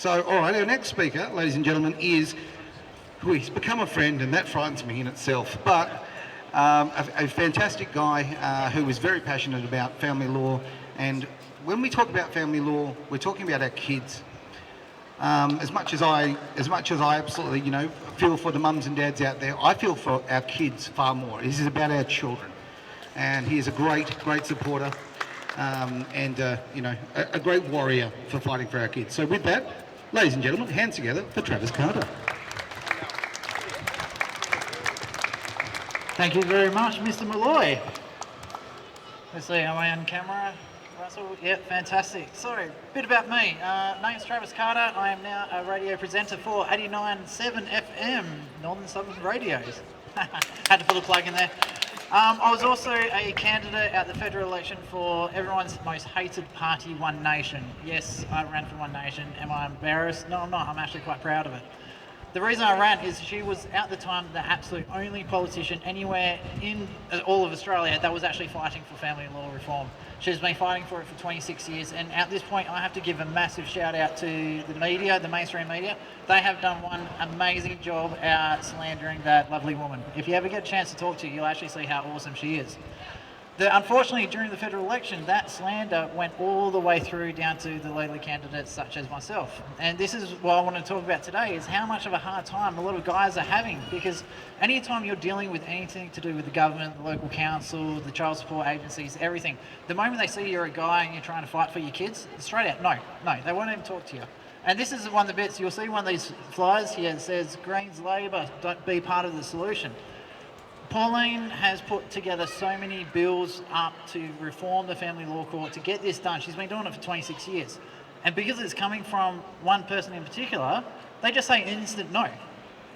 So, all right, our next speaker, ladies and gentlemen, is who he's become a friend, and that frightens me in itself. But a fantastic guy who is very passionate about family law. And when we talk about family law, we're talking about our kids. As much as I absolutely, feel for the mums and dads out there, I feel for our kids far more. This is about our children, and he is a great supporter, and a great warrior for fighting for our kids. So with that, ladies and gentlemen, hands together for Travis Carter. Thank you very much, Mr. Malloy. Let's see, am I on camera? Russell? Yep, fantastic. So, a bit about me. Name's Travis Carter. I am now a radio presenter for 89.7 FM, Northern Southern Radios. Had to put a plug in there. I was also a candidate at the federal election for everyone's most hated party, One Nation. Yes, I ran for One Nation. Am I embarrassed? No, I'm not. I'm actually quite proud of it. The reason I ran is she was, at the time, the absolute only politician anywhere in all of Australia that was actually fighting for family law reform. She's been fighting for it for 26 years, and at this point I have to give a massive shout out to the media, the mainstream media. They have done one amazing job at slandering that lovely woman. If you ever get a chance to talk to her, you'll actually see how awesome she is. Unfortunately, during the federal election, that slander went all the way through down to the lowly candidates such as myself. And this is what I want to talk about today, is how much of a hard time a lot of guys are having, because anytime you're dealing with anything to do with the government, the local council, the child support agencies, everything, the moment they see you're a guy and you're trying to fight for your kids, straight out, no, they won't even talk to you. And this is one of the bits, you'll see one of these flyers here that says, Greens Labor, don't be part of the solution. Pauline has put together so many bills up to reform the family law court to get this done. She's been doing it for 26 years. And because it's coming from one person in particular, they just say instant no.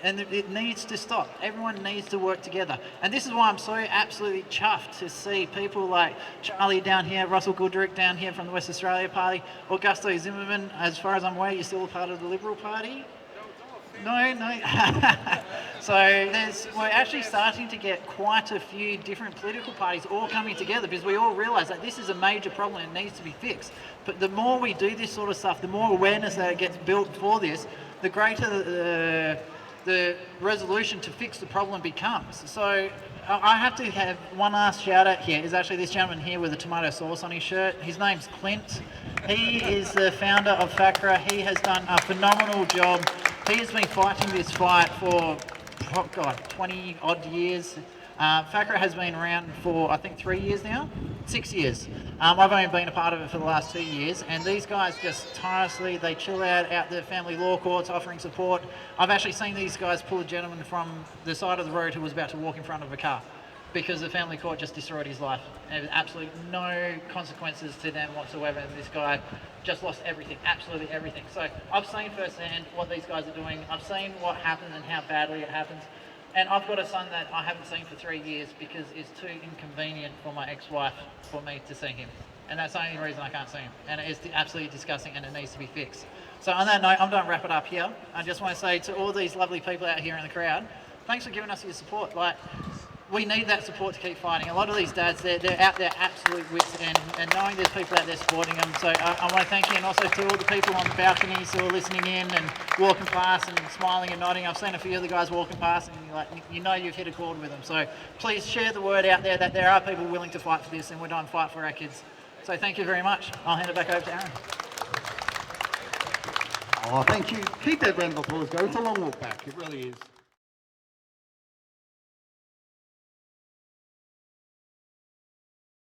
And it needs to stop. Everyone needs to work together. And this is why I'm so absolutely chuffed to see people like Charlie down here, Russell Goodrick down here from the West Australia Party, Augusto Zimmerman. As far as I'm aware, you're still a part of the Liberal Party? No. So we're actually starting to get quite a few different political parties all coming together, because we all realise that this is a major problem and it needs to be fixed. But the more we do this sort of stuff, the more awareness that gets built for this, the greater the resolution to fix the problem becomes. So I have to have one last shout out here. Is actually this gentleman here with the tomato sauce on his shirt. His name's Clint. He is the founder of FACRA. He has done a phenomenal job. He has been fighting this fight for, 20 odd years. FACRA has been around for, I think, 3 years now, 6 years. I've only been a part of it for the last 2 years, and these guys just tirelessly, they chill out the family law courts offering support. I've actually seen these guys pull a gentleman from the side of the road who was about to walk in front of a car, because the family court just destroyed his life. And absolutely no consequences to them whatsoever. And this guy just lost everything, absolutely everything. So I've seen firsthand what these guys are doing. I've seen what happens and how badly it happens. And I've got a son that I haven't seen for 3 years because it's too inconvenient for my ex-wife for me to see him. And that's the only reason I can't see him. And it is absolutely disgusting, and it needs to be fixed. So on that note, I'm going to wrap it up here. I just want to say to all these lovely people out here in the crowd, thanks for giving us your support. We need that support to keep fighting. A lot of these dads, they're out there absolute wits, and knowing there's people out there supporting them. So I want to thank you, and also to all the people on the balconies who are listening in and walking past and smiling and nodding. I've seen a few of the guys walking past, and you've hit a chord with them. So please share the word out there that there are people willing to fight for this, and we're going to fight for our kids. So thank you very much. I'll hand it back over to Aaron. Oh, thank you. Keep that round of applause going. It's a long walk back. It really is.